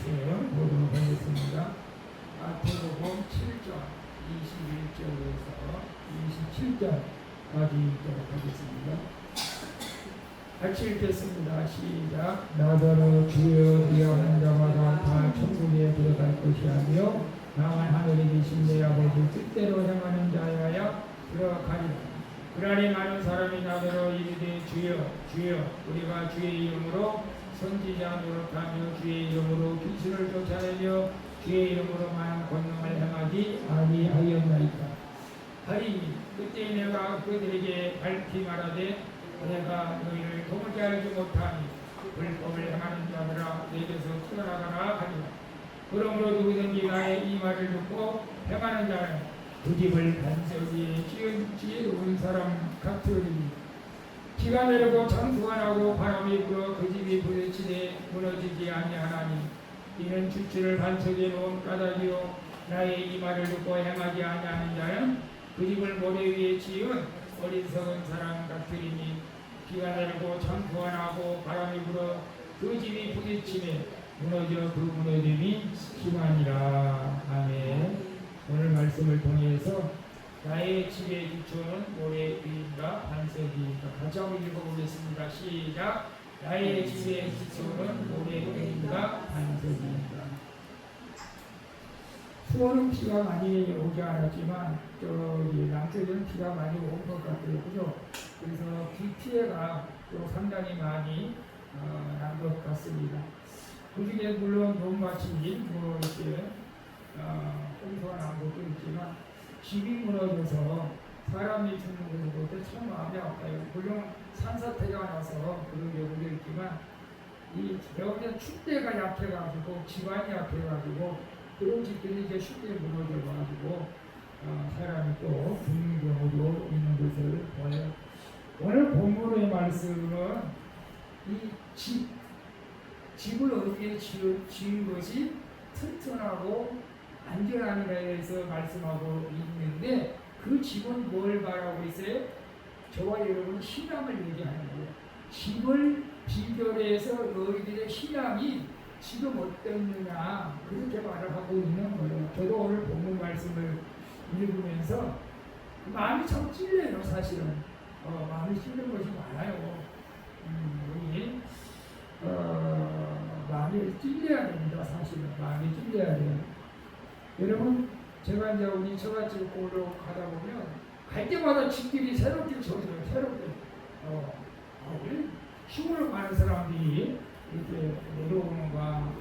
말씀 보도록 하겠습니다. 마태복음 7장 21절에서 27절까지 읽도록 하겠습니다. 같이 읽겠습니다. 시작. 나더러 주여 주여 하는 자마다 다 천국에 들어갈 것이하며 다만 하늘에 계신 내 아버지 뜻대로 행하는 자야야 들어가리라. 그날에 많은 사람이 나더러 이르되 주여 주여 우리가 주의 이름으로 선지자 노릇하며 주의 이름으로 귀신을 쫓아내며 주의 이름으로 많은 권능을 행하지 아니하였나이까. 하리니 그때 내가 그들에게 밝히 말하되 내가 너희를 도무지 알지 못하니 불법을 행하는 자들아 내게서 떠나가라 하리라. 그러므로 누구든지 나의 이 말을 듣고 행하는 자는 그 집을 반석에 지은 지혜로운 사람 같으리니 비가 내리고 창수가 나고 바람이 불어 그 집이 부딪히되 무너지지 아니하나니 이는 주추를 반석에 놓은 까닭이요 나의 이 말을 듣고 행하지 아니하는 자는 그 집을 모래 위에 지은 어리석은 사람 같으리니 비가 내리고 창수가 나고 바람이 불어 그 집이 부딪히매 무너져 그 무너짐이 심하니라. 아멘. 오늘 말씀을 통해서 나의 집의 기초는 모래 위인가 반석이인가 같이 한번 읽어보겠습니다. 시작. 나의 집의 기초는 모래 위인가 반석이인가. 수원은 비가 많이 오지 않았지만 저기 남쪽에는 비가 많이 온 것 같아요. 그죠? 그래서 비 피해가 또 상당히 많이 난 것 같습니다. 그 중에 물론 논밭이 뭐 이렇게 홍수가 난 것도 있지만 집이 무너져서 사람이 죽는 것도 참 마음이 아파요. 물론 산사태가 나서 그런 경우도 있지만 이 여기는 축대가 약해가지고 집안이 약해가지고 그런 집들이 이제 쉽게 무너져가지고 사람이 또 죽는 경우도 있는 것을 보여요. 오늘 본문의 말씀은 이 집을 어디에 지은 것이 튼튼하고 안전함에 대해서 말씀하고 있는데 그 집은 뭘 말하고 있어요? 저와 여러분 신앙을 얘기하는 거예요. 집을 비교해서 너희들의 신앙이 지금 어땠느냐 그렇게 말을 하고 있는 거예요. 저도 오늘 본문 말씀을 읽으면서 마음이 참 찔려요. 사실은 마음이 찔린 것이 많아요. 우리 마음이 찔려야 됩니다. 사실은 마음이 찔려야 돼요. 여러분 제가 이제 우리 처갓집 골로 가다 보면 갈 때마다 집들이 새롭게 져져요. 새롭게 우리 시골로 가는 사람들이 이렇게 내려오는가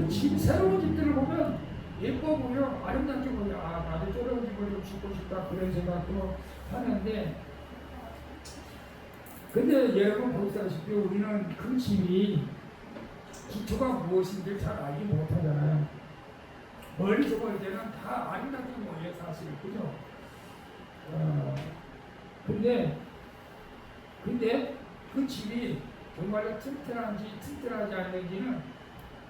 집 새로운 집들을 보면 예뻐 보여 아름답게 보여. 나도 저런 집을 좀 짓고 싶다 그런 생각도 하는데 근데 여러분 보시다시피 우리는 그 집이 기초가 무엇인지 잘 알지 못하잖아요. 멀리서 볼 때는 다 아름답게 보여요, 사실. 그죠? 근데 그 집이 정말로 튼튼한지 튼튼하지 않는지는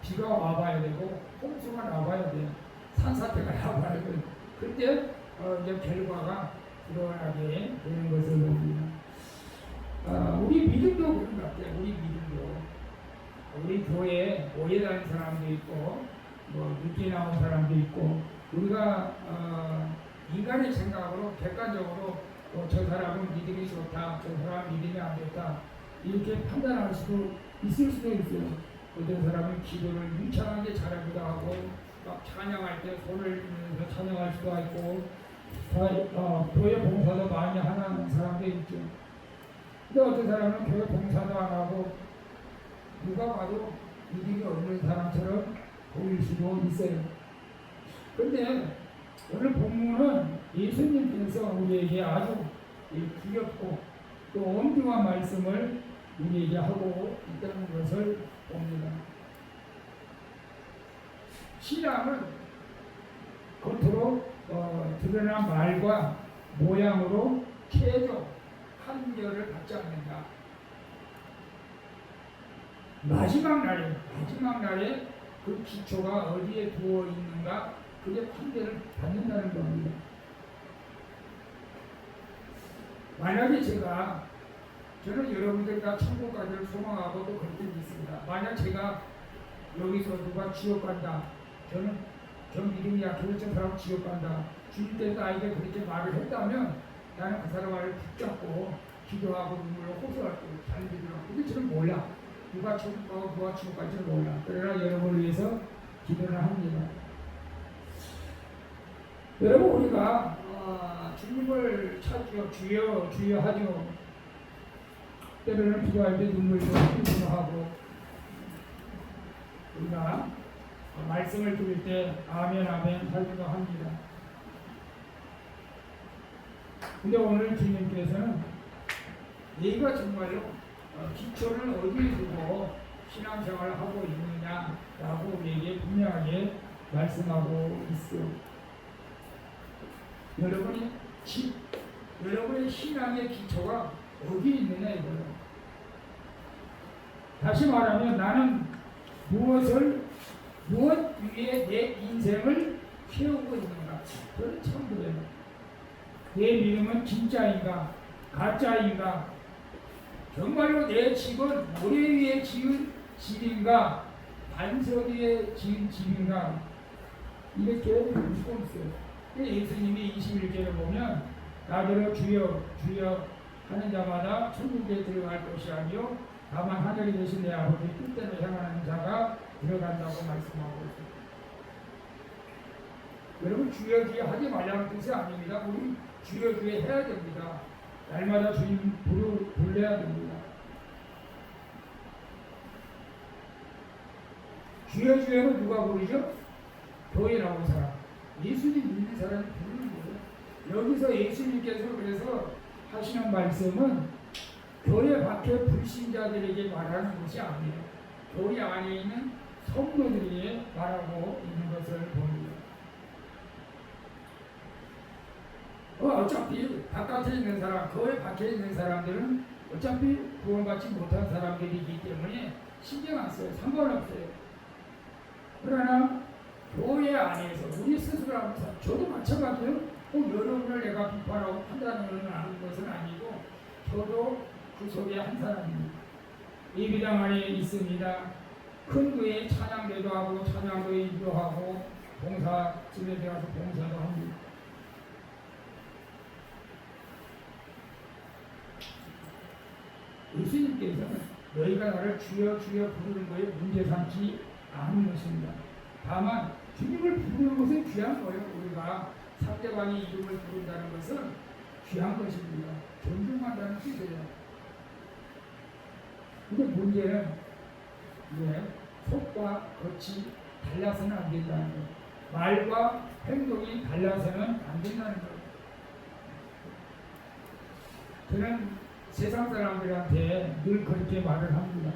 비가 와봐야 되고, 홍수가 나와야 돼요. 산사태가 나와야 돼요. 그때, 이제 결과가 드러나게 되는 것을 봅니다. 우리 믿음도 그런 것 같아요. 우리 믿음도. 우리 교회에 오해 다닌 사람도 있고, 늦게 나온 사람도 있고, 우리가 인간의 생각으로 객관적으로 저 사람은 믿음이 좋다, 저 사람은 믿음이 안 좋다 이렇게 판단할 수도 있을 수도 있어요. 어떤 사람은 기도를 유창하게 잘하기도 하고 막 찬양할 때 손을 들면서 찬양할 수도 있고 교회 봉사도 많이 하는 사람도 있죠. 근데 어떤 사람은 교회 봉사도 안 하고 누가 봐도 믿음이 없는 사람처럼 보일 수도 있어요. 그런데 오늘 본문은 예수님께서 우리에게 아주 귀엽고 또 엄중한 말씀을 우리에게 하고 있다는 것을 봅니다. 신앙은 겉으로 드러난 말과 모양으로 최종 한결을 받지 않는다. 마지막 날에 그 기초가 어디에 두어 있는가 그게 판결을 받는다는 겁니다. 만약에 저는 여러분들과 천국 가기를 소망하고 또 그렇게 믿습니다. 만약 제가 여기서 누가 지옥 간다. 저는 저 믿음이 약해서 저 사람 지옥 간다. 주님 때도 나에게 그렇게 말을 했다면 나는 그 사람 말을 붙잡고 기도하고 눈물로 호소할 거예요. 잘 믿으라고. 근데 저는 몰라. 누가 지옥 가고 누가 지옥 갈지는 몰라. 그러나 여러분을 위해서 기도를 합니다. 여러분 우리가 주님을 찾죠. 주여 주여 하죠. 때로는 기도할 때 눈물도 흘리기도 우리가 말씀을 드릴 때 아멘 아멘 하기도 합니다. 근데 오늘 주님께서는 네가 정말로 기초를 어디에 두고 신앙생활을 하고 있느냐라고 우리에게 분명하게 말씀하고 있어요. 여러분의 신앙의 기초가 어디에 있느냐 이거예요. 다시 말하면 나는 무엇 위에 내 인생을 세우고 있는가? 그걸 처음 그래요. 내 믿음은 진짜인가? 가짜인가? 정말로 내 집은 모래 위에 지은 집인가? 반석 위에 지은 집인가? 이렇게 묻고 있어요. 예수님이 21절에 보면 나더러 주여 주여 하는 자마다 천국에 들어갈 것이 아니요 다만 하늘에 계신 내 아버지 뜻대로 향하는 자가 들어간다고 말씀하고 있습니다. 여러분 주여 주여 하지 말라는 뜻이 아닙니다. 우리 주여 주여 해야 됩니다. 날마다 주님 불러야 됩니다. 주여 주여는 누가 부르죠? 교회 나온 사람, 예수님 믿는 사람이 부르는 거예요. 여기서 예수님께서 그래서 하시는 말씀은 교회 밖에 불신자들에게 말하는 것이 아니에요. 교회 안에 있는 성도들에게 말하고 있는 것을 봅니다. 어차피 바깥에 있는 사람, 교회 밖에 있는 사람들은 어차피 구원받지 못한 사람들이기 때문에 신경 안 써요. 상관없어요. 그러나 교회 안에서 우리 스스로 하면서 저도 마찬가지예요. 여러분을 내가 비판하고 판단하는 것은 아니고 저도 그 속에 한 사람입니다. 예배당 안에 있습니다. 큰 교회에 찬양대도 하고 찬양도 인도하고 봉사집에 들어가서 봉사도 합니다. 예수님께서는 너희가 나를 주여 주여 부르는 것에 문제 삼지 않은 것입니다. 다만 주님을 부르는 것은 귀한 거예요. 우리가 상대방의 이름을 부른다는 것은 귀한 것입니다. 존중한다는 뜻이에요. 근데 문제는 속과 겉이 달라서는 안 된다는 거예요. 말과 행동이 달라서는 안 된다는 거예요. 저는 세상 사람들한테 늘 그렇게 말을 합니다.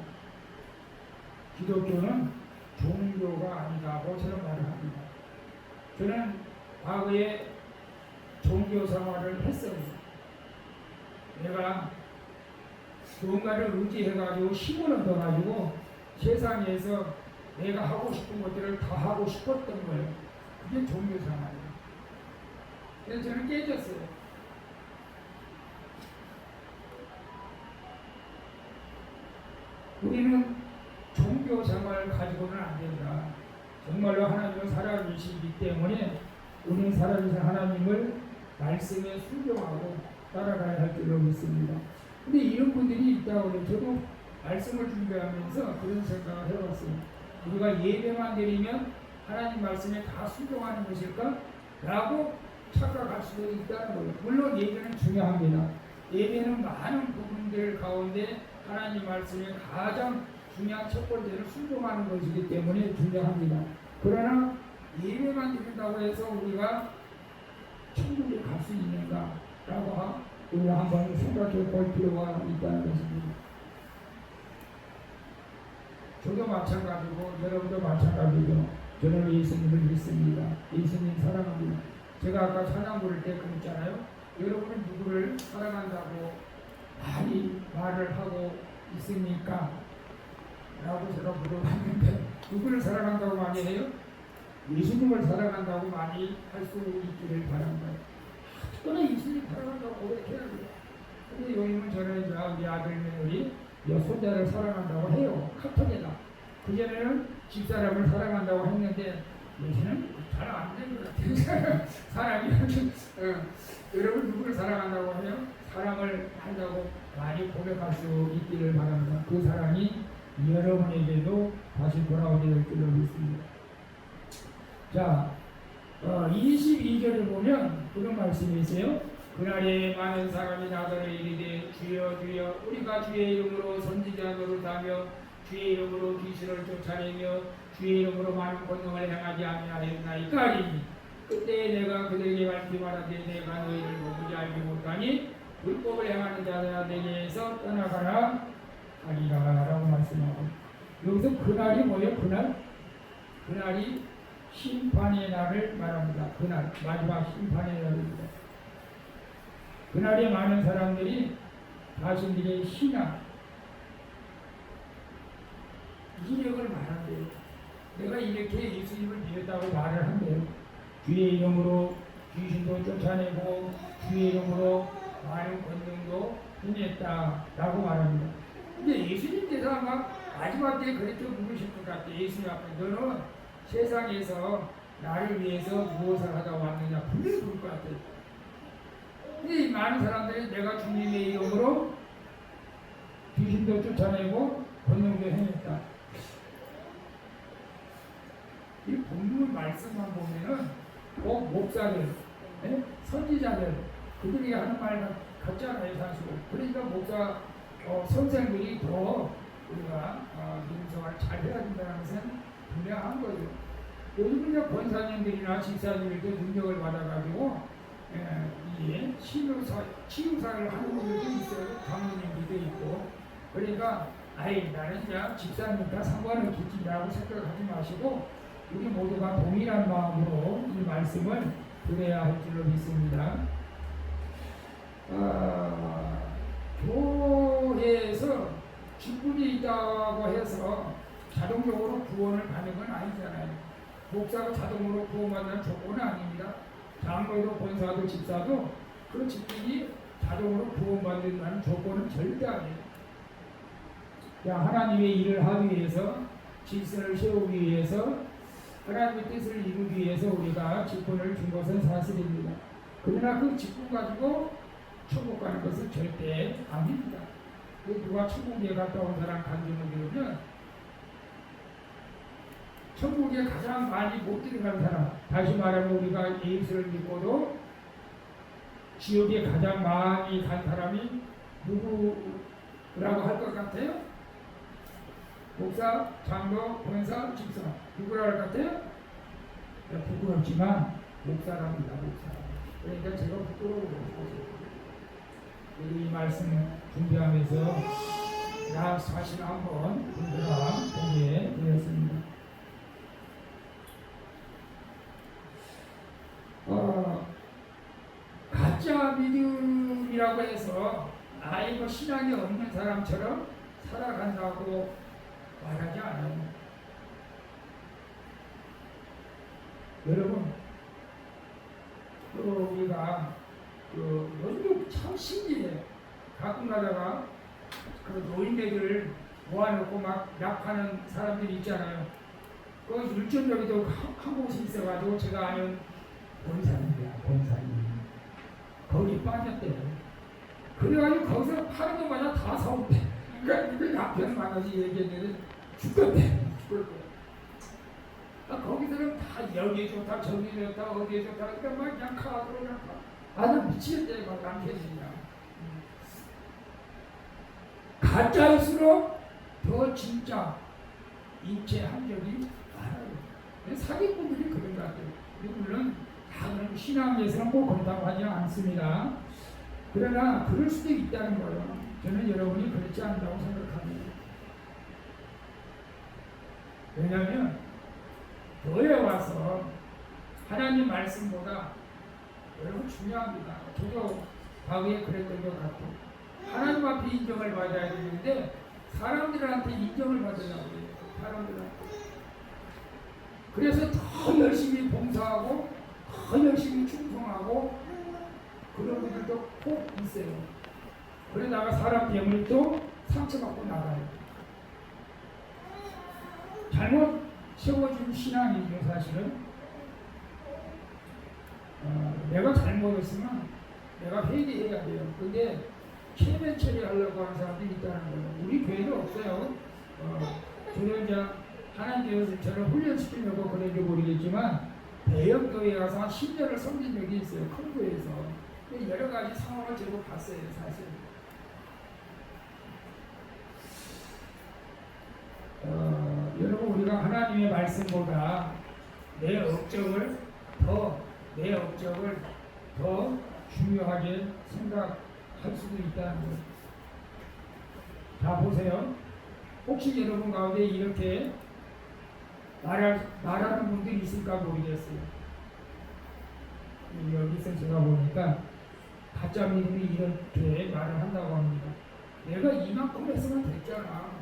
기독교는 종교가 아니라고 저는 말을 합니다. 저는 과거에 종교 생활을 했어요. 내가 뭔가를 의지해가지고 힘을 얻어가지고 세상에서 내가 하고 싶은 것들을 다 하고 싶었던 거예요. 그게 종교 생활이에요. 그래서 저는 깨졌어요. 우리는 종교 생활을 가지고는 안 된다. 정말로 하나님은 살아계시기 때문에 우리는 살아계신 하나님을 말씀에 순종하고 따라가야 할 줄로 믿습니다. 근데 이런 분들이 있다고 해요. 저도 말씀을 준비하면서 그런 생각을 해봤어요. 우리가 예배만 드리면 하나님 말씀에 다 순종하는 것일까? 라고 착각할 수도 있다는 거예요. 물론 예배는 중요합니다. 예배는 많은 부분들 가운데 하나님 말씀에 가장 중요한 첫 번째는 순종하는 것이기 때문에 중요합니다. 그러나 예배만 드린다고 해서 우리가 천국에 갈 수 있는가라고 우리가 한번 생각해 볼 필요가 있다는 것입니다. 저도 마찬가지고 여러분도 마찬가지죠. 저는 예수님을 믿습니다. 예수님 사랑합니다. 제가 아까 찬양 부를 때 그랬잖아요. 여러분은 누구를 사랑한다고 많이 말을 하고 있습니까? 라고 제가 물어봤는데 누구를 사랑한다고 많이 해요? 예수님을 사랑한다고 많이 할 수 있기를 바랍니다. 특히나 예수님 사랑한다고 고백해야 돼요. 근데 요즘은 저는 우리 아들 며느리 손자를 사랑한다고 해요. 카톡에다. 그전에는 집사람을 사랑한다고 했는데 요새는 잘 안 되는 것 같아요. 사람이 여러분 누구를 사랑한다고 해요? 사랑을 한다고 많이 고백할 수 있기를 바랍니다. 그 사랑이 여러분에게도 다시 돌아오게 될 줄로 믿습니다. 자, 22절에 보면 그런 말씀이 있어요. 그날에 많은 사람이 나더러 이르되 주여 주여 우리가 주의 이름으로 선지자 노릇하며 주의 이름으로 귀신을 쫓아내며 주의 이름으로 많은 권능을 행하지 아니하였나이까 하리니 그때 내가 그들에게 밝히 말하되 내가 너희를 도무지 알지 못하니 불법을 행하는 자들아 내게서 떠나가라 하리라 라고 말씀하고, 여기서 그날이 뭐예요? 그날이 심판의 날을 말합니다. 그날 마지막 심판의 날입니다. 그날에 많은 사람들이 자신들의 신앙 이력을 말한대요. 내가 이렇게 예수님을 믿었다고 말을 한대요. 주의 이름으로 귀신도 쫓아내고 주의 이름으로 많은 권능도 행했다라고 말합니다. 근데 예수님께서 아마 마지막 때에 그렇게 물으실 것 같아요. 예수님 앞에 너는 세상에서 나를 위해서 무엇을 하다 왔느냐 분명히 그럴 것 같아요. 근데 이 많은 사람들이 내가 주님의 이름으로 귀신도 쫓아내고 권능도 행했다. 이 본문 말씀만 보면은 꼭 목사들, 선지자들 그들이 하는 말 같잖아요 사실은. 그러니까 목사 선생들이 더 우리가 민성을 잘 해야 된다는 것은 분명한 거죠. 요즘 이제 권사님들이나 집사님들도 능력을 받아가지고 이 치유사를 하는 분들도 있어요. 장로님들도 있고. 그러니까 나는 그냥 집사님과 상관은 없지라고 생각하지 마시고 우리 모두가 동일한 마음으로 이 말씀을 들어야 할 줄로 믿습니다. 교회에서 직분이 있다고 해서 자동적으로 구원을 받는 건 아니잖아요. 목사가 자동으로 구원받는 조건은 아닙니다. 장로도 권사도 집사도 그 직분이 자동으로 구원받는다는 조건은 절대 아니에요. 하나님의 일을 하기 위해서 질서를 세우기 위해서 하나님의 뜻을 이루기 위해서 우리가 직분을 준 것은 사실입니다. 그러나 그 직분 가지고 천국 가는 것은 절대 아닙니다. 누가 천국에 갔다 온 사람 간증을 들으면 천국에 가장 많이 못 들어간 사람, 다시 말하면 우리가 예수를 믿고도 지옥에 가장 많이 간 사람이 누구라고 할 것 같아요? 목사, 장로, 권사, 집사 누구라고 할 것 같아요? 부끄럽지만 목사랍니다. 목사. 그러니까 제가 부끄러워요. 이 말씀 준비하면서 나 사실 한번 보게 되었습니다. 가짜 믿음이라고 해서 이거 신앙이 없는 사람처럼 살아간다고 말하지 않아요. 여러분, 우리가 요즘도 참 신기해요. 가끔 가다가 노인네들 모아놓고 막 약하는 사람들이 있잖아요. 그 율전역에도 한 곳이 있어가지고 제가 아는 권사님 거기 빠졌대요. 그래가지고 거기서 파는 것마다 다 사온대. 그러니까 이거 남편 만나서 얘기했는데 죽을 거야. 거기서는 다 여기 좋다 저기 좋다 어디에 좋다 그러니까 막 약하고 아주 미치겠대 막 남편이냐. 가짜일수록 더 진짜 인체 함정이 많아요. 사기꾼들이 그런 것 같아요. 물론 다 그런 신앙에서는 꼭 그렇다고 하지 않습니다. 그러나 그럴 수도 있다는 거예요. 저는 여러분이 그렇지 않다고 생각합니다. 왜냐하면 교회에 와서 하나님 말씀보다 여러분 중요합니다. 저도 과거에 그랬던 것 같고 하나님 앞에 인정을 받아야 되는데 사람들한테 인정을 받으려고 해요. 사람들한테. 그래서 더 열심히 봉사하고 더 열심히 충성하고 그런 분들도 꼭 있어요. 그러다가 사람 때문에 또 상처받고 나가요. 잘못 세워진 신앙이죠. 사실은 내가 잘못했으면 내가 회개해야 돼요. 근데 체면 처리하려고 하는 사람들이 있다는 거예요. 우리 교회는 없어요. 저는 이제 하나님께서 저를 훈련시키려고 그런지 모르겠지만 대형 교회 가서 한 10년을 섬긴 적이 있어요. 큰 교회에서. 여러 가지 상황을 제가 봤어요. 사실. 여러분 우리가 하나님의 말씀보다 내 업적을 더 중요하게 생각할 수도 있다는 거예요. 자 보세요. 혹시 여러분 가운데 이렇게 말하는 분들이 있을까 모르겠어요. 여기서 제가 보니까 가짜 믿음이 이렇게 말을 한다고 합니다. 내가 이만큼 했으면 됐잖아.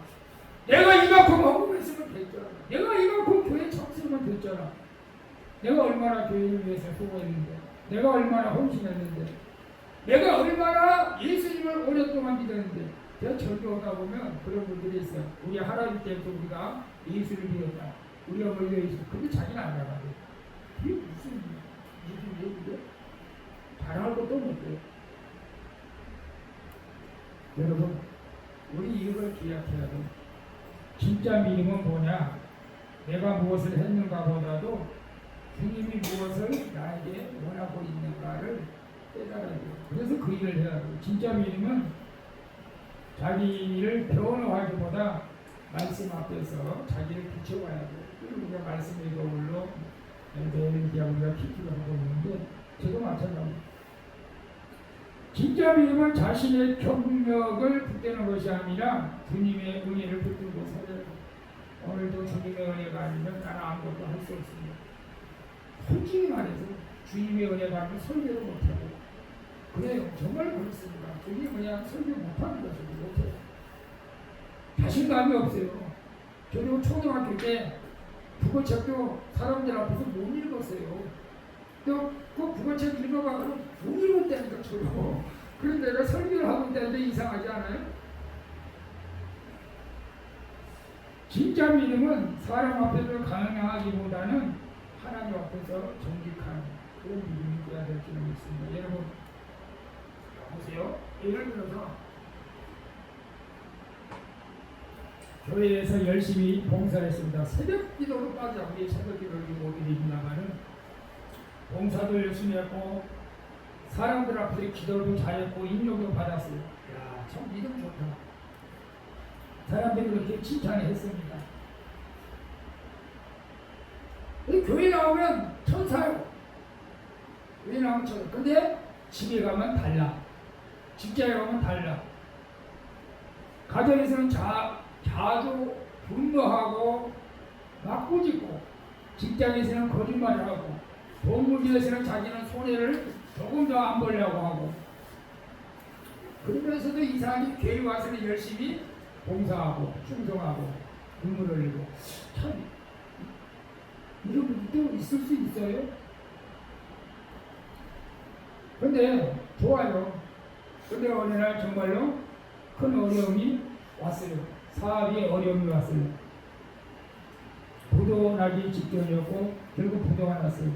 내가 이만큼 헌금했으면 됐잖아. 내가 이만큼 교회 참석하면 됐잖아. 내가 얼마나 교회를 위해서 수고했는데, 내가 얼마나 헌신했는데, 내가 얼마나 예수님을 오랫동안 믿었는데. 제가 절교 오다 보면 그런 분들이 있어요. 우리 하나님 때부터 우리가 예수를 믿었다. 우리 어머니가 예수. 근데 자기는 안 나가요. 이게 무슨 얘기죠? 자랑할 것도 못해요. 여러분, 우리 이걸 기억해야 돼요. 진짜 믿음은 뭐냐? 내가 무엇을 했는가 보다도 주님이 무엇을 나에게 원하고 있는가를 깨달아야 돼요. 그래서 그 일을 해야 돼요. 진짜 믿음은 자기를 변호하기보다 말씀 앞에서 자기를 비춰봐야 돼요. 그리고 우리가 말씀의 거울로 매일 우리가 피기를 하고 있는데 저도 마찬가지입니다. 진짜 믿음은 자신의 경력을 붙드는 것이 아니라 주님의 은혜를 붙들고 살아야 돼요. 오늘도 주님의 은혜가 아니면 나는 아무것도 할 수 없습니다. 솔직히 말해서 주님의 은혜가 아니면 설교를 못하고 그래요. 정말 그렇습니다. 주님의 은혜가 설교 못하는 것을 못해요. 자신감이 없어요. 저도 초등학교 때 국어책도 사람들 앞에서 못 읽었어요. 또 그 국어책 읽어봐 그러면 못 읽었다니까 저도. 그런데 내가 설교를 하고 있다는데 이상하지 않아요? 진짜 믿음은 사람 앞에서 강요하기보다는 하나님 앞에서 정직한 그런 믿음이 되어야 될 줄로 믿습니다. 여러분 보세요. 예를 들어서 교회에서 열심히 봉사를 했습니다. 새벽 기도로 빠져 우리 새벽 기도를 못 드립니다만은 봉사도 열심히 했고 사람들 앞에서 기도도 잘했고 인정도 받았어요. 야, 참 믿음 좋다. 사람들이 그렇게 칭찬을 했습니다. 교회 나오면 천사요. 교회 나오면 천사. 근데 집에 가면 달라. 직장에 가면 달라. 가정에서는 자주 분노하고 막 꾸짖고 직장에서는 거짓말을 하고 돈 문제에서는 자기는 손해를 조금 더 안 보려고 하고 그러면서도 이상하게 교회 와서는 열심히 봉사하고 충성하고 눈물 흘리고 참 이런 분도 있을 수 있어요. 근데 좋아요. 근데 어느 날 정말로 큰 어려움이 왔어요. 사업에 어려움이 왔어요. 부도 나기 직전이었고 결국 부도가 났어요.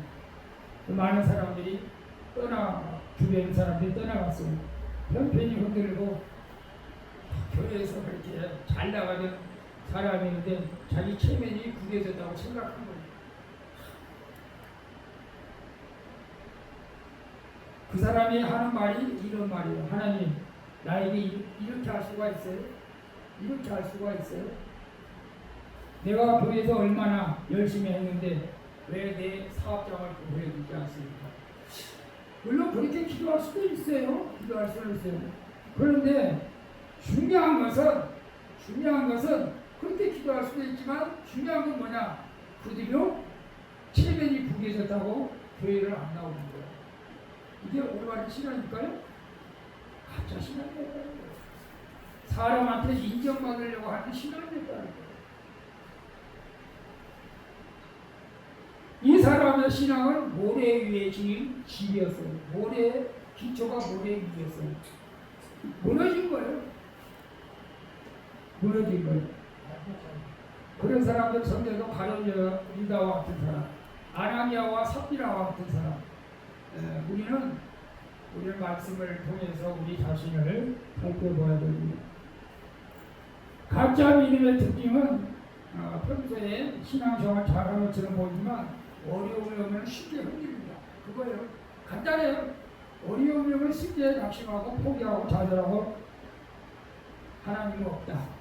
많은 사람들이 주변 사람들이 떠나갔어요. 편편히 흔들고 교회에서 그렇게 잘 나가는 사람이었는데 자기 체면이 구겨졌다고 생각한 거예요. 그 사람이 하는 말이 이런 말이에요. 하나님, 나에게 이렇게 할 수가 있어요? 이렇게 할 수가 있어요? 내가 교회에서 얼마나 열심히 했는데 왜 내 사업장을 보여주지 않습니까? 물론 그렇게 기도할 수도 있어요. 기도할 수는 있어요. 그런데 중요한 것은 그렇게 기도할 수도 있지만 중요한 건 뭐냐? 그들요 체면이 부개졌다고 교회를 안 나오는 거예요. 이게 올바른 신앙일까요? 가짜 신앙이에요. 사람한테 인정받으려고 하는 신앙이었다는 거예요. 이 사람의 신앙은 모래 위에 지은 집이었어요. 기초가 모래 위였어요. 무너진 거예요. 그런 사람들 성경에도 가룟 유다와 같은 사람, 아나니아와 삽비라와 같은 사람. 우리는 말씀을 통해서 우리 자신을 살펴봐야 됩니다. 가짜 믿음의 특징은 평소에 신앙생활 잘하는 것처럼 보이지만 어려움이 오면 쉽게 흔들립니다. 그거예요. 간단해요. 어려움이 오면 쉽게 낙심하고 포기하고 좌절하고 하나님은 없다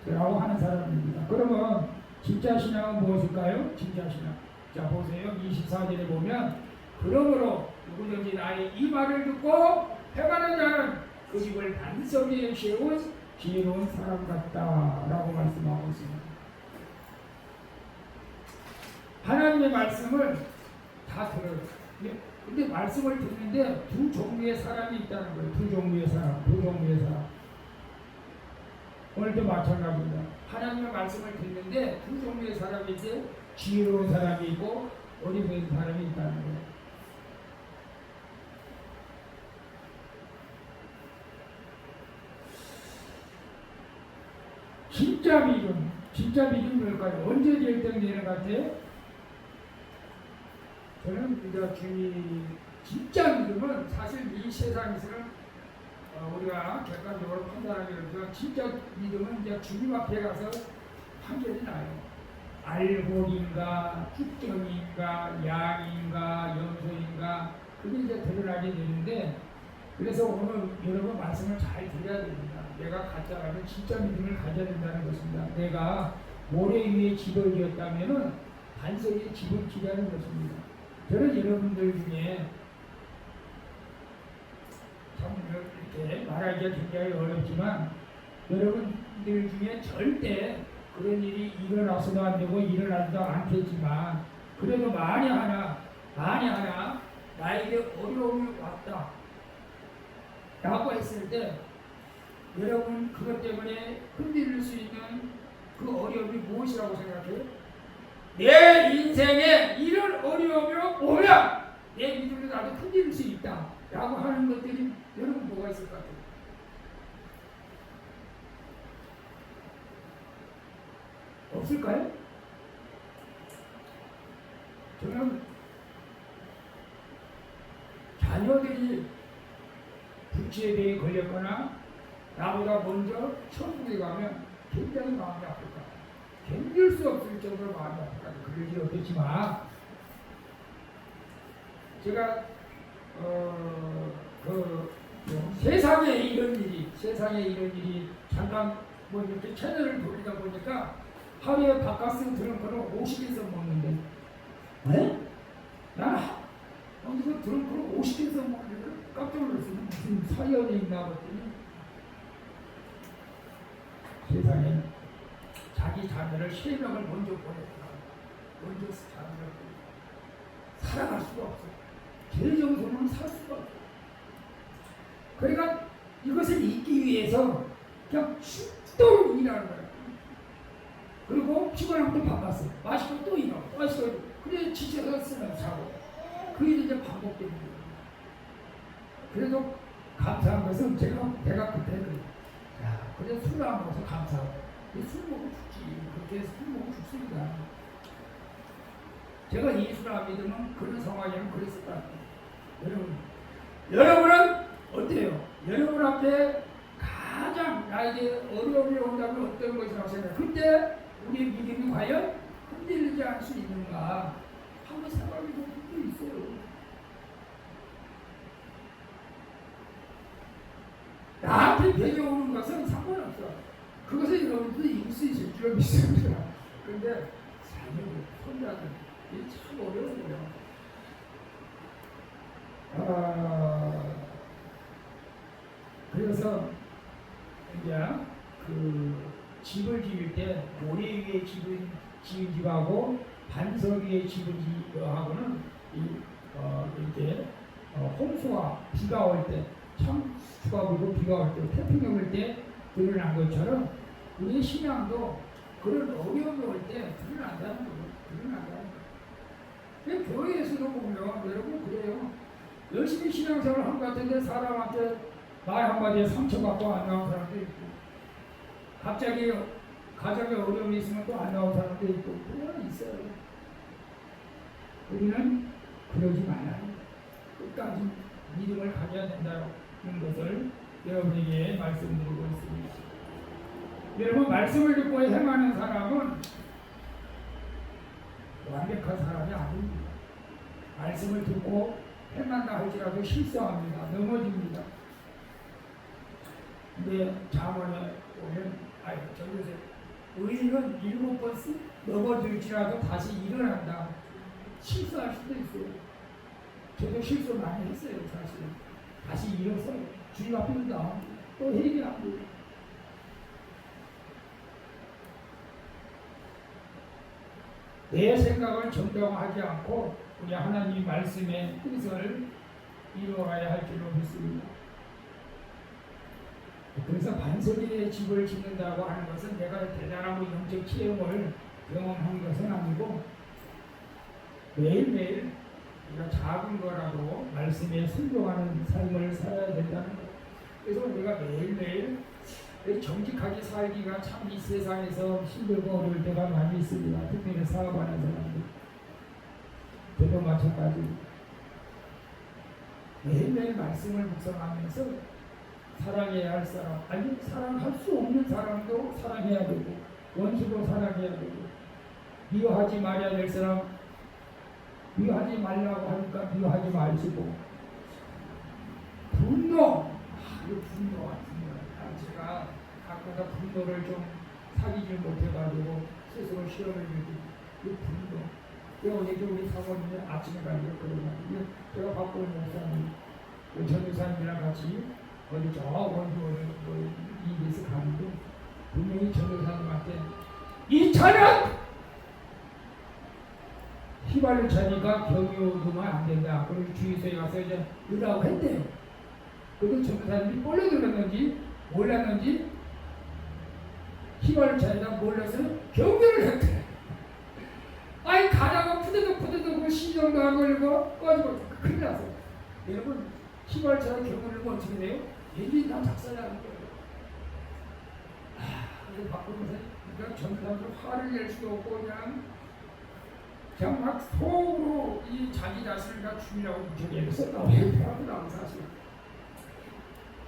라고 하는 사람입니다. 그러면 진짜 신앙은 무엇일까요? 진짜 신앙. 자 보세요. 24절에 보면 그러므로 누구든지 나의 이 말을 듣고 행하는 자는 그 집을 반석에 세운 지혜로운 사람 같다라고 말씀하고 있습니다. 하나님의 말씀을 다 들어요. 근데 말씀을 듣는데 두 종류의 사람이 있다는 거예요. 두 종류의 사람. 오늘도 마찬가지입니다. 하나님의 말씀을 듣는데 두 종류의 사람이 있어요. 지혜로운 사람이 있고 어리석은 사람이 있다는 거예요. 진짜 믿음 뭘까요? 언제 결정되는 것 같아요? 저는 진짜 믿음은 사실 이 세상에서는 우리가 객관적으로 판단하기 어렵지만 진짜 믿음은 이제 주님 앞에 가서 판결이 나요. 알곡인가, 축정인가, 양인가, 염소인가 그게 이제 드러나게 되는데 그래서 오늘 여러분 말씀을 잘 들어야 됩니다. 내가 가짜라면 진짜 믿음을 가져야 된다는 것입니다. 내가 모래 위에 집을 지었다면 반석에 집을 지자는 것입니다. 저는 여러분들 중에 참 이렇게 말하기가 굉장히 어렵지만 여러분들 중에 절대 그런 일이 일어나서도 안 되고 일어나지도 않겠지만 그래도 만에 하나 나에게 어려움이 왔다 라고 했을 때 여러분 그것 때문에 흔들릴 수 있는 그 어려움이 무엇이라고 생각해요? 내 인생에 이런 어려움이 오면 내 믿음이 나도 흔들릴 수 있다 라고 하는 것들이 여러분 뭐가 있을 것 같아요? 없을까요? 저는 자녀들이 불치에 걸렸거나 나보다 먼저 천국에 가면 굉장히 마음이 아플 것 같아요. 견딜 수 없을 정도로 마음이 아플 것 같아요. 그럴 일 없겠지만 제가 세상에 이런 일이 잠깐 뭐 이렇게 채널을 돌리다 보니까 하루에 바카스 들은 거는 50개서 먹는데 네? 나는 어디서 들은 거는 50개서 먹는데 깜짝 놀랐어요. 무슨 사연이 있나 봤더니 세상에 자기 자녀를 3명을 먼저 보냈구나. 먼저 자녀를 살아갈 수가 없어. 개정소는 살 수가 없어. 그러니까 이것을 잊기 위해서 그냥 죽도록 일하는 거야. 그리고 피곤하면 또 바꿨어. 마시고 또 일하고, 마시고. 그래 지쳐서 쓰면 자고. 그게 이제 반복되는 거예요. 그래도 감사한 것은 내가 그때 그래. 야, 그래 술 안 먹어서 감사하고. 술 먹고 죽지. 그렇게 술 먹고 죽습니다. 제가 예수를 안 믿으면 그런 상황이면 그랬을 것 같아요. 여러분은 어때요? 여러분 앞에 가장 나에게 어려움이 온다면 어떤 것이라고 생각해요? 그때 우리의 믿음이 과연 흔들리지 않을 수 있는가? 한번 생각해 볼 필요 있어요. 나한테 배려오는 것은 상관없어. 그것을 여러분들이 이길 수 있을 줄 믿습니다. 그런데 자녀들, 손자들 이게 참 어려운 거예요. 그래서 이제 그 집을 지을 때 모래 위에 집을 지은 집하고 반석 위에 집을 지하고는 이렇게 홍수와 비가 올 때 참수가 불고 비가 올 때 태풍이 올 때 드러난 것처럼 우리의 신앙도 그런 어려움이 올 때 드러난다는 거예요. 드러난다는 거예요. 교회에서도 보면 여러분 그래요. 열심히 신앙생활을 한 것 같은데 사람한테 말 한마디에 상처받고 안 나온 사람도 있고 갑자기 가정에 어려움이 있으면 또 안 나온 사람도 있고 그건 있어요. 우리는 그러지 말아야 합니다. 끝까지 믿음을 가져야 된다는 것을 여러분에게 말씀드리고 있습니다. 여러분, 말씀을 듣고 행하는 사람은 완벽한 사람이 아닙니다. 말씀을 듣고 행한다 할지라도 실수합니다. 넘어집니다. 근데 잠언에 보면 저기서 의인은 7번 넘어질지라도 다시 일어난다. 실수할 수도 있어요. 저도 실수 많이 했어요. 사실 다시 일어서요. 주님 앞에 나옵니다. 또 회개합니다. 내 생각을 정당화하지 않고 우리 하나님 말씀의 뜻을 이루어가야 할 줄로 믿습니다. 그래서 반석의 집을 짓는다고 하는 것은 내가 대단한 영적 체험을 경험한 것은 아니고 매일매일 우리가 작은 거라도 말씀에 순종하는 삶을 살아야 된다는 것. 그래서 우리가 매일매일 정직하게 살기가 참 이 세상에서 힘들고 어려울 때가 많이 있습니다. 특별히 사업하는 사람들. 저도 마찬가지. 매일매일 말씀을 묵상하면서 사랑해야 할 사람, 아니 사랑할 수 없는 사람도 사랑해야 되고 원수도 사랑해야 되고 미워하지 말아야 될 사람 미워하지 말라고 하니까 미워하지 마시고 분노, 이거 분노. 제가 가끔가 분노를 좀 사귀지 못해가지고 스스로 시험을 주고 이 분노. 그리고 어제 우리 사모님이 아침에 가려거든요. 제가 바쁜 목사님, 전도사님이랑 같이 어디 저 원주 이에서 가는데 분명히 전도사님한테 이 차는 휘발유 차니까 경유하면 안 된다. 그리고 주유소에 가서 이제 넣으라고 했대요. 그리고 전도사님이 몰려들었는지 몰랐는지 휘발유 차에다 몰라서 경유를 했대. 아니 가다가 푸드득 그 시정도 안 걸리고 꺼지고 큰일 났어요. 여러분 휘발유 차에 경유를 하면 어떻게 돼요? 엔진이 다 작살나는 거예요. 그래서 바꾸면서 그러니까 전도사님도 화를 낼 수도 없고 그냥 막 속으로 이 자기 자신을 다 죽이라고 무척 썼다고 하더라고 사실.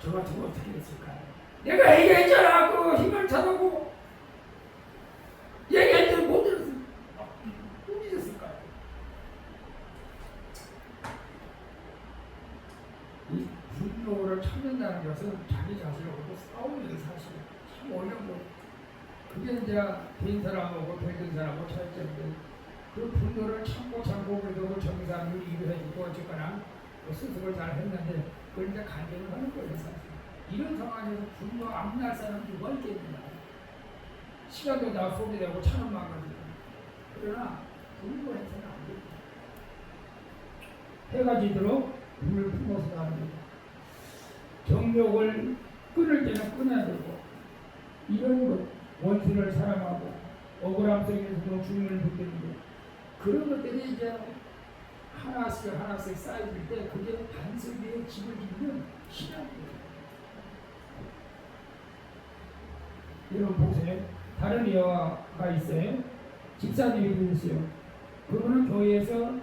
저 같으면 어떻게 했을까요? 내가 얘기했잖아. 그 힘을 차다고 얘기했는데 못 들었어. 어디 있었을까요? 이 분노를 참는다는 것은 자기 자신하고 싸우는 사실 참 어려운 거. 그게 이제 된 사람하고 별든 사람하고 차이점인데 그 분노를 참고 그래도 정상을 이루어주고 어쨌거나 스스로 잘 했는데 그걸 이제 간절히 하는 거예요 사실. 이런 상황에서 분노 안 날 사람 누가 있겠느냐. 시간도 다 소비되고 차는 망가지고. 그러나 분노해서는 안 됩니다. 해가 지도록 불을 품어서 가는 거죠. 정욕을 끊을 때는 끊어야 되고 이런 것 원수를 사랑하고 억울함 속에서도 주님을 붙드는 것 그런 것들이 이제 하나씩 쌓여질 때 그게 반석 위에 집을 짓는 신앙이에요. 여러분 보세요. 다른 여화가 있어요. 집사님이 있어요. 그분은 교회에서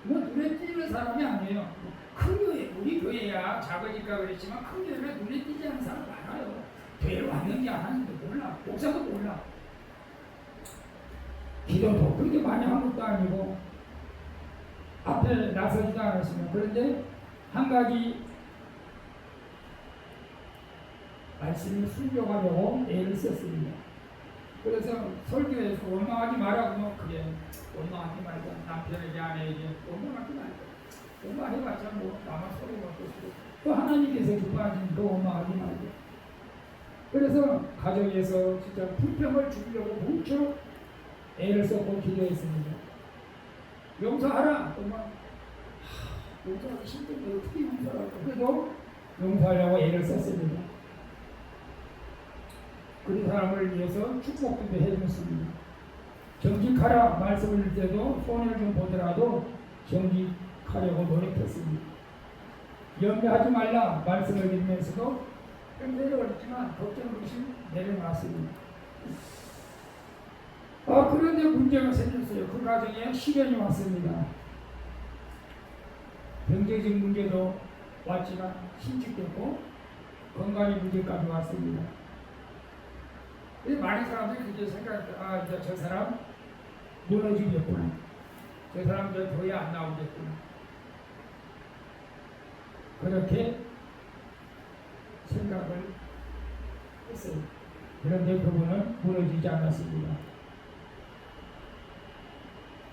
눈에 띄는 사람이 아니에요. 큰 교회, 우리 교회야 작으니까 그랬지만 큰 교회는 눈에 띄지 않는 사람 많아요. 교회로 왔는지 안 하는지 몰라. 목사도 몰라. 기도도 그렇게 많이 한 것도 아니고 앞에 나서지도 않았으면. 그런데 한 가지 말씀을 순종하려고 애를 썼습니다. 그래서 설교에서 원망하지 말라고 그래. 원망하지 말자. 남편에게 아내에게 원망하지 말자. 원망해봤자 뭐 나만 소리 먹고 싶고 또 하나님께서 기뻐하시니까 원망하지 말자. 그래서 가정에서 진짜 불평을 주려고 무척 애를 썼고 기도했습니다. 용서하라. 정말 용서하기 힘든데 어떻게 용서할까. 그래도 용서하려고 애를 썼습니다. 그 사람을 위해서 축복도 해줬습니다. 정직하라 말씀을 줄 때도 손해를 좀 보더라도 정직하려고 노력했습니다. 염려하지 말라 말씀을 드리면서도 좀 내려왔지만 걱정 없이 내려놨습니다. 그런데 문제가 생겼어요. 그 가정에 시련이 왔습니다. 경제적 문제도 왔지만 심직됐고 건강의 문제까지 왔습니다. 많은 사람들이 그렇게 생각해요. 이제 저 사람 무너지겠구나. 저 사람 저 교회 안 나오겠구나. 그렇게 생각을 했어요. 그런데 그분은 무너지지 않았습니다.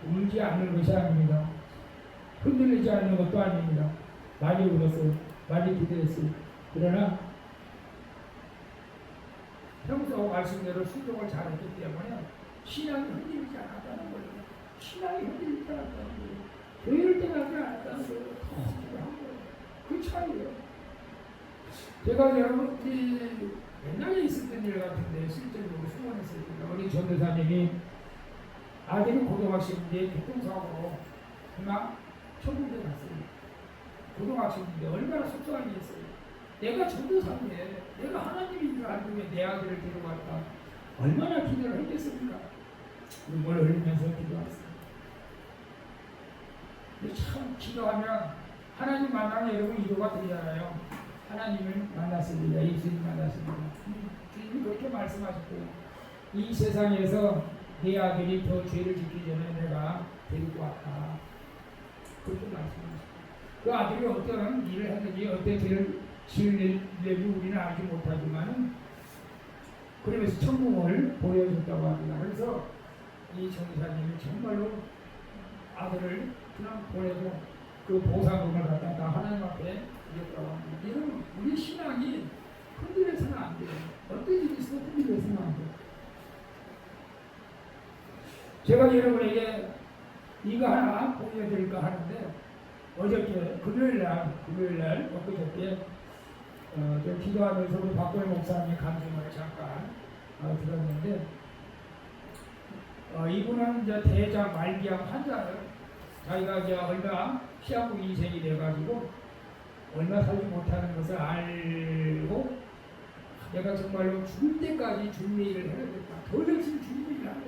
울지 않는 것이 아닙니다. 흔들리지 않는 것도 아닙니다. 많이 울었어요. 많이 기도했어요. 그러나 평소 말씀대로 순종을 잘했기 때문에 신앙이 흔들리지 않았다는 거예요. 신앙이 흔들리지 않았다는 거예요. 교회를 떠나지 않았다는 거예요. 그 차이예요. 제가 여러분 옛날에 있었던 일 같은데 실제로 수원했어요. 우리 전도사님이 아들이 고등학생인데 교통사고로 그만 천국에 갔어요. 고등학생인데 얼마나 속상했어요. 내가 전도사인데 내가 하나님인 줄 알고 왜 내 아들을 데려갔다. 얼마나 기도를 했겠습니까? 눈물 흘리면서 기도했어요. 참 기도하면 하나님 만나면 여러분 위로가 되잖아요. 하나님을 만났습니다. 예수님 만났습니다. 주님이 그렇게 말씀하셨고요. 이 세상에서 내 아들이 더 죄를 짓기 전에 내가 데리고 왔다. 그렇게 말씀하셨어요. 그 아들이 어떤 일을 했는지 어떤 죄를 지을는지 우리는 알지 못하지만 그러면서 천국을 보여줬다고 합니다. 그래서 이 전도사님이 정말로 아들을 그냥 보내고 그 보상금을 갖다가 하나님 앞에 드렸다고 합니다. 여러분 우리 신앙이 흔들려서는 안 돼요. 어떤 일이 있어도 흔들려서는 안 돼요. 제가 여러분에게 이거 하나 보여드릴까 하는데 어저께 금요일날 엊그저께 좀 기도하면서 우리 박보혜 목사님의 간증을 잠깐 들었는데 이분은 이제 대장 말기암 환자예요. 자기가 이제 얼마 피하고 인생이 돼가지고 얼마 살지 못하는 것을 알고 내가 정말로 죽을 때까지 주님의 일을 해야겠다. 더 열심히 주님의 일을 하고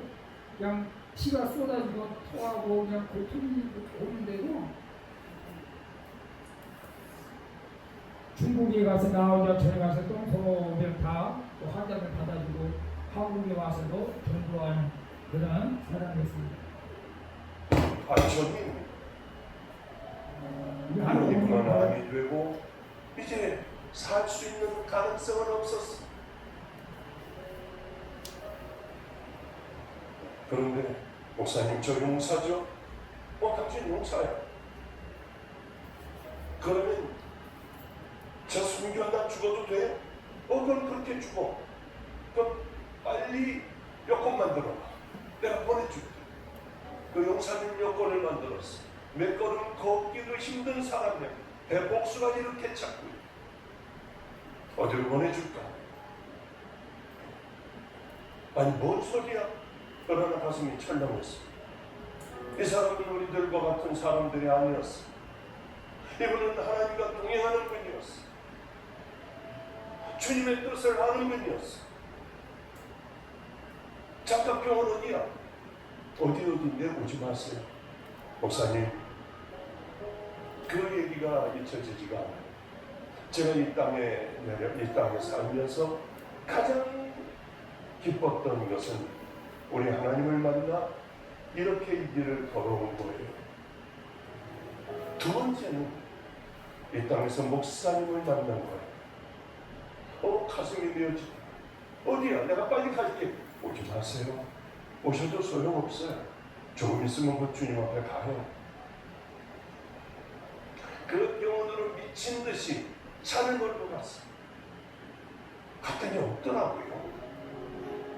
그냥 피가 쏟아지고 토하고 그냥 고통이 오는데도 중국에 가서 나 혼자 전에 가서 똥소변 다 환자들 받아주고 한국에 와서도 전도하는 그런 사람이었습니다. 저는 그런 암이 되고 이제 살 수 있는 가능성은 없었어. 그런데 목사님 저 용사죠? 당신 용사야. 그러면 저 순교하다 죽어도 돼? 그럼 그렇게 죽어. 그럼 빨리 여권 만들어봐. 내가 보내줄게. 그 용사님 여권을 만들었어. 몇 걸음 걷기도 힘든 사람들 배복수가 이렇게 찾고 어디로 보내줄까? 아니 뭔 소리야? 그러나 가슴이 철렁했어. 이 사람은 우리들과 같은 사람들이 아니었어. 이분은 하나님과 동행하는 분이었어. 주님의 뜻을 아는 분이었어. 잠깐 병원 어디야? 어디인데 오지 마세요. 목사님, 그 얘기가 잊혀지지가 않아요. 제가 이 땅에 살면서 가장 기뻤던 것은 우리 하나님을 만나 이렇게 이 길을 걸어온 거예요. 두 번째는 이 땅에서 목사님을 만난 거예요. 가슴이 메어지고 어디야? 내가 빨리 갈게. 오지 마세요. 오셔도 소용없어요. 조금 있으면 그 주님 앞에 가요. 그 병원으로 미친 듯이 차를 몰고 갔어. 갔더니 없더라고요.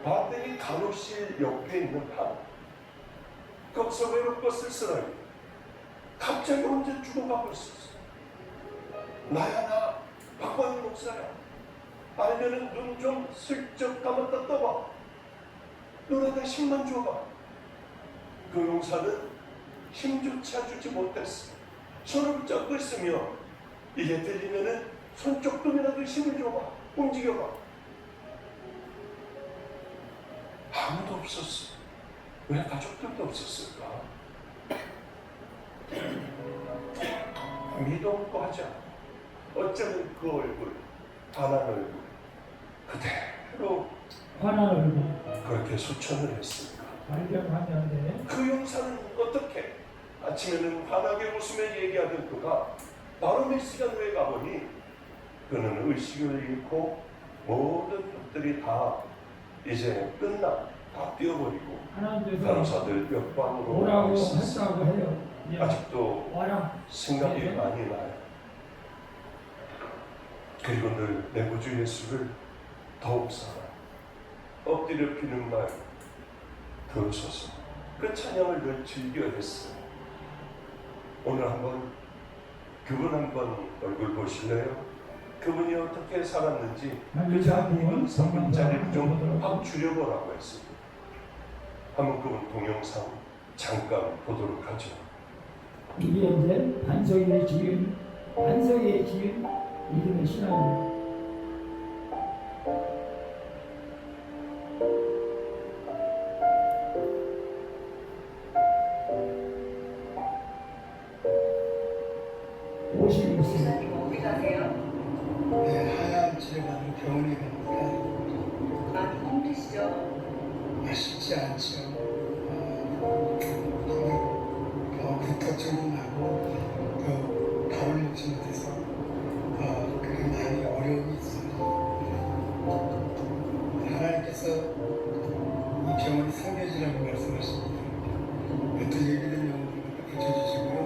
봤더니 간호실 옆에 있는 방. 거기서 외롭고 쓸쓸하게 갑자기 혼자 죽어가고 있었어. 나야 박광희 목사야. 알면은 눈 좀 슬쩍 감았다 떠봐. 너네가 힘만 줘봐. 그 용사는 힘조차 주지 못했어. 손을 잡고 있으며 이게 들리면은 손조금이라도 힘을 줘봐. 움직여봐. 아무도 없었어. 왜 가족들도 없었을까? 미동도 하지 않고 어쩌면 그 얼굴, 환한 얼굴 그대로 환한 얼굴 그렇게 수천을 했을까? 발견하는데 그 영상은 어떻게? 아침에는 환하게 웃으며 얘기하던 그가 바로 몇 시간 후에 가보니 그는 의식을 잃고 모든 것들이 다 이제 다 뛰어버리고 하나님께서 간호사들 옆방으로 오라고 있었어. 했다고 해요. 예. 아직도 와라. 생각이 네. 많이 나요. 그리고 늘 내 구주 예수를 더욱 사랑 엎드려 비는 날 들으소서. 그 찬양을 늘 즐겨 했어요. 오늘 한번 그분 한번 얼굴 보실래요? 그분이 어떻게 살았는지 그 대한민국 상분자리를 좀 확 줄여보라고 했습니다. 한번 그분 동영상 잠깐 보도록 하죠. 이게 이제 반석에 지은 이름의 신앙입니다. 오십이 있습니다. 어디 가세요? 네, 하얀 치료받는 병원에 갑니다. 많이 힘드시죠? 쉽지 않죠. 구토증이 나고 또 밥을 먹지 못해서 그게 많이 어려움이 있습니다. 하나님께서 이 병원이 상대지라고 말씀하십니다. 또 예비된 영혼들을 붙여주시고요.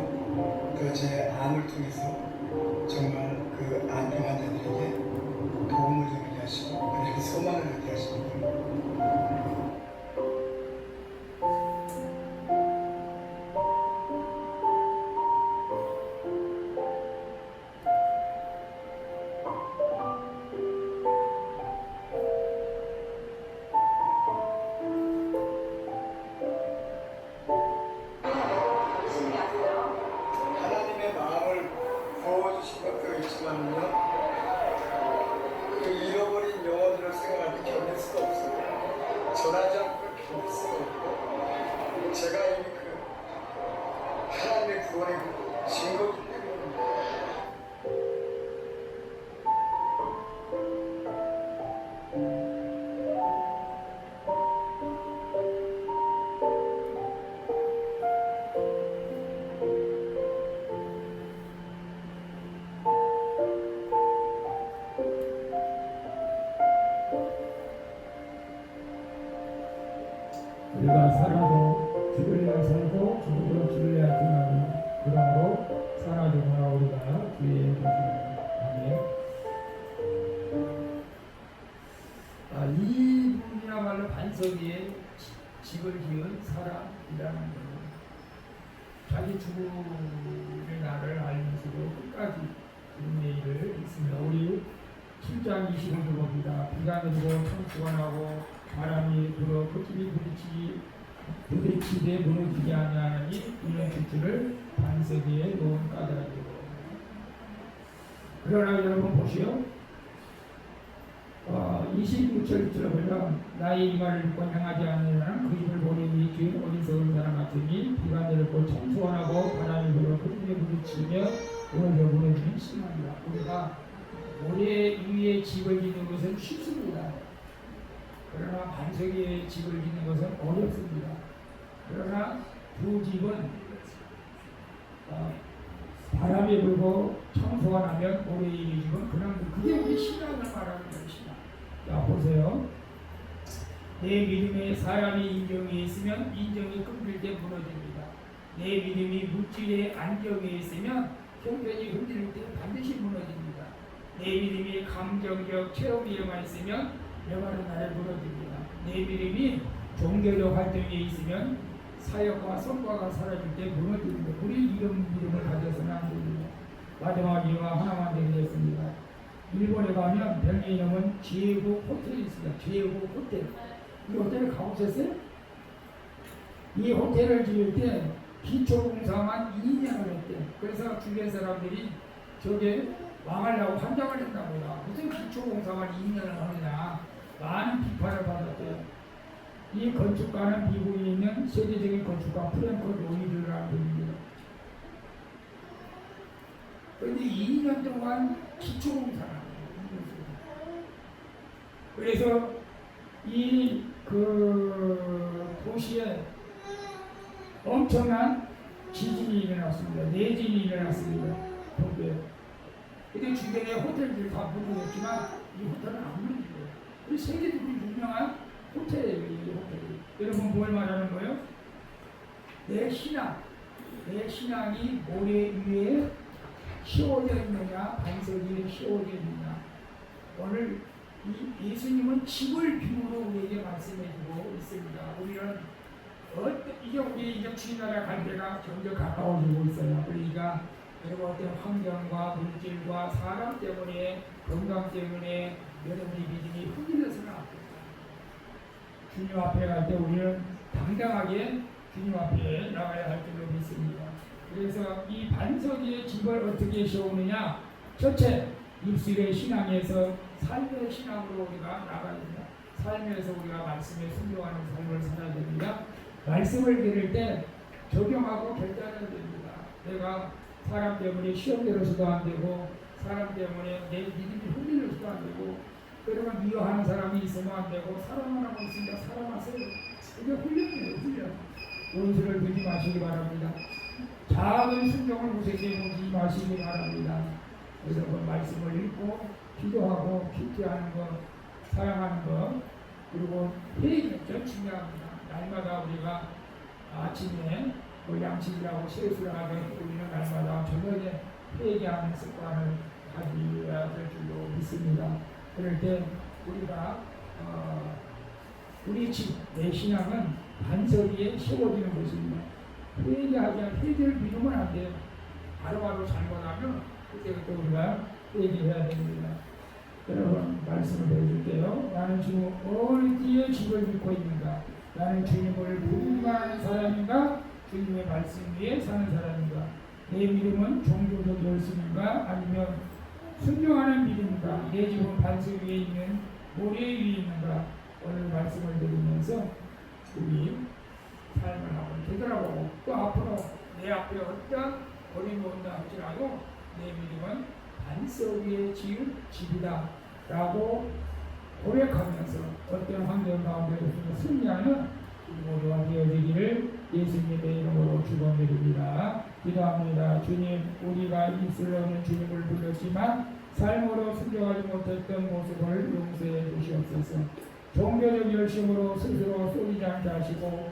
또 제 암을 통해서 정말 그 암 병환자들에게 도움을 주게 하시고 그들에게 소망을 갖게 하십니다. 열심히 하세요. 하나님의 마음을 부어주신 것도 있지만요, 그 잃어버린 영혼들을 생각할 때 견딜 수가 없어요. 전하지 않고 견딜 수가 없고, 제가 이미 그 하나님의 구원의 그 증거기 때문입니다. 우리가 살아도 죽을래야 살고 죽을래야 죽나니 그러므로 살아주구나 우리가 주의 것입니다. 아멘. 이 분이야말로 반석 위에 집을 지은 사람이라는 거예요. 자기 죽을 날을 알면서도 끝까지 주님의 일을 있습니다. 우리 7장 25절 봅니다. 비가 내리고 천수가 나고 바람이 불어 흙집이 부딪히되 무너지지 아니하니 이는 빛을 반석 위에 놓은 까닭이고. 그러나 여러분 보시오. 26절 들어보면 나의 이 말을 듣고 행하지 않으려는 그 입을 보내니 죄인 어리석은 사람 같으니 비가 내리고 천수가 나고 바람이 불어 흙집에 부딪히며 무너지면 심합니다. 우리가 모래 위에 집을 짓는 것은 쉽습니다. 그러나 반석 위에 집을 짓는 것은 어렵습니다. 그러나 두 집은 바람이 불고 청소가 나면 모래 위의 집은 그냥 그게 우리 신앙을 말하는 것이다. 자 보세요. 내 믿음에 사람이 인정에 있으면 인정이 끊길 때 무너집니다. 내 믿음이 물질의 안정에 있으면 형편이 흔들릴 때 반드시 무너집니다. 내 믿음이 감정적 체험에만 있으면 영원한 날에 무너집니다. 내 믿음이 종교적 활동에 있으면 사역과 성과가 사라질 때 무너집니다. 우리 이런 믿음을 가져서는 안 됩니다. 마지막 이유가 하나만 되겠습니다. 일본에 가면 병에 이름은 제국 호텔이 있습니다. 제국 호텔. 이 호텔을 가보셨어요? 이 호텔을 지을 때 기초공사만 2년을 했대. 그래서 주변 사람들이 저게 망하려고 환장을 했나보다. 무슨 기초공사만 2년을 하느냐. 많은 비판을 받았대요. 이 건축가는 미국에 있는 세계적인 건축가 프랭크 로이드라는 분입니다. 그런데 2년 동안 기초공사를 합니다. 그래서 이 도시에 엄청난 지진이 일어났습니다. 내진이 일어났습니다. 동부에. 근데 주변에 호텔들이 다 무너졌지만 이 호텔은 안 무너져요. 이 세계적으로 유명한 호텔이에요. 이 호텔이. 여러분 뭘 말하는 거예요? 내 신앙이 모래 위에 씌워져 있느냐 반석 위에 씌워져 있느냐. 오늘 이 예수님은 집을 비유로 우리에게 말씀해주고 있습니다. 우리는 이제 우리 이제 주님나라 갈 때가 점점 가까워지고 있어요. 그러니까 여러분 어떤 환경과 물질과 사람 때문에 건강 때문에 여러분의 믿음이 흔들려서는 안 됩니다. 주님 앞에 갈 때 우리는 당당하게 주님 앞에 나가야 할 줄로 믿습니다. 그래서 이 반석 위에 집을 어떻게 세우느냐? 첫째, 입술의 신앙에서 삶의 신앙으로 우리가 나가야 됩니다. 삶에서 우리가 말씀에 순종하는 삶을 살아야 됩니다. 말씀을 들을 때 적용하고 결단해야 됩니다. 내가 사람 때문에 시험대로서도 안 되고 사람 때문에 내 믿음이 흔들려서도 안 되고 그러면 미워하는 사람이 있으면 안 되고 사랑을 하고 있으니까 사랑하세요. 이게 훈련이에요. 훈련. 원수를 두지 마시기 바랍니다. 작은 순종을 무색해 보지 마시기 바랍니다. 여러분 말씀을 읽고 기도하고 큐티하는 것, 사랑하는 것, 그리고 회개가 중요합니다. 날마다 우리가 아침에 양식이라고 세수를 하던 우리는 날마다 저녁에 회개하는 습관을 가져야 될 줄로 믿습니다. 그럴 때 우리가 우리 집, 내 신앙은 반석 위에 세워지는 것입니다. 회개를 믿으면 안 돼요. 바로바로 잘못하면 그때부터 우리가 회개해야 됩니다. 여러분 말씀을 해줄게요. 나는 지금 어디에 집을 믿고 있는가? 나는 주님을 부인하는 사람인가? 주님의 말씀 위에 사는 사람인가? 내 믿음은 종교적 열심인가? 아니면 순종하는 믿음인가? 내 집은 반석 위에 있는 모래 위에 있는가? 오늘 말씀을 드리면서 우리 삶을 한번 되돌아보고 또 앞으로 내 앞에 어떤 어려움이 온다 할지라도 내 믿음은 반석 위에 지은 집이다 라고 고백하면서 어떤 환경 가운데서 승리하는 모두가 되어지기를 예수님의 이름으로 축원드립니다. 기도합니다. 주님, 우리가 입술로는 주님을 불렀지만 삶으로 순종하지 못했던 모습을 용서해 주시옵소서. 종교적 열심으로 스스로 쏘리지 않게 하시고